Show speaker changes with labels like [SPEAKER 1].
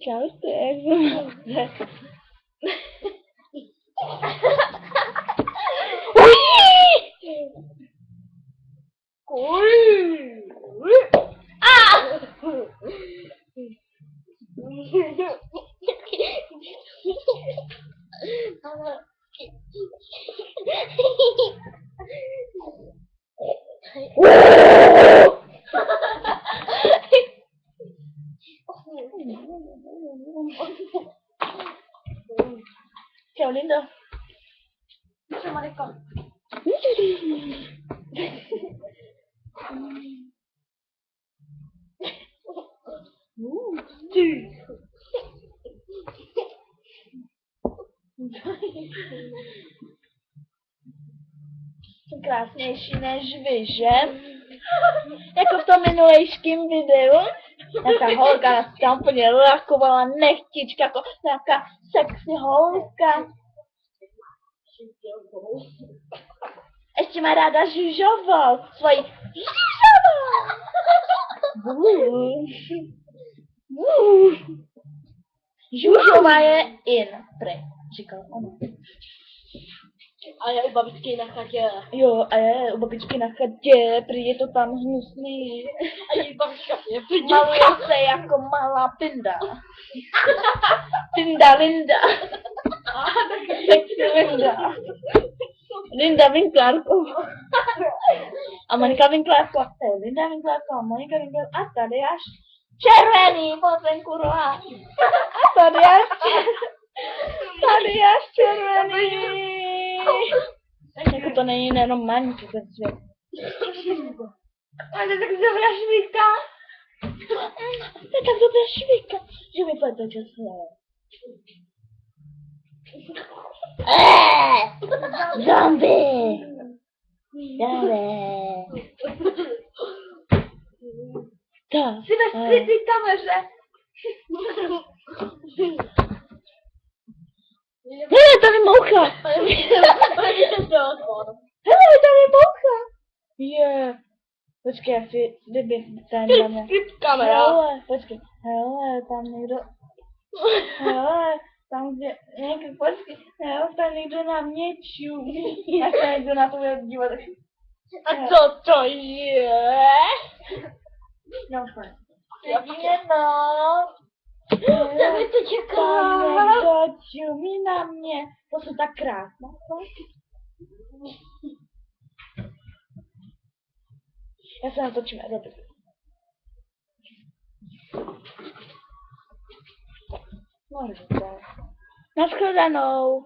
[SPEAKER 1] Čau, to je jak zase. Chào Linda. Assalamualaikum. Jsem krásnější než vy, že? Jako v tom minulejším videu. Nějaká holka tam úplně lakovala nechtička, jako nějaká sexy holka. Ještě má ráda Žužovou, svoji Žužovou. Žužová je in, prej, říkal ona.
[SPEAKER 2] A je u babičky na chatě.
[SPEAKER 1] Jo, a je u babičky na chatě, prý je to tam hnusný.
[SPEAKER 2] A její babička je prý.
[SPEAKER 1] Maluje se jako malá pinda. Pinda Linda. Sexy Linda. Linda Winklerková. A Monika Winklerková. To je Linda Winklerková, Monika Winklerková. A tady až červený, potom kurva. A tady až červený. Jako to není jenom mančí ten svět. Ale to je tak dobrá švýka. To je tak dobrá švýka, že mi pojď do časné. Zombie! Dále. To.
[SPEAKER 2] Jsi ve skrytý kameře.
[SPEAKER 1] Hele, tam je moucha! Hele, tam je moucha! Je. Počkej, já si kdyby ten na mě.
[SPEAKER 2] Skryt kamera.
[SPEAKER 1] Hele, počkej. Hele, tam někdo. Hele, tam kde. Někdo, počkej. Hele, tam někdo na mě čumí. Já se někdo na to bude dívat.
[SPEAKER 2] A co to je?
[SPEAKER 1] No, fajn. Jedině no.
[SPEAKER 2] Co by to čekala?
[SPEAKER 1] Tam někdo čumí na mě. To jsou tak krásná. Já se natočím aerobic. No, dobře. Naschledanou.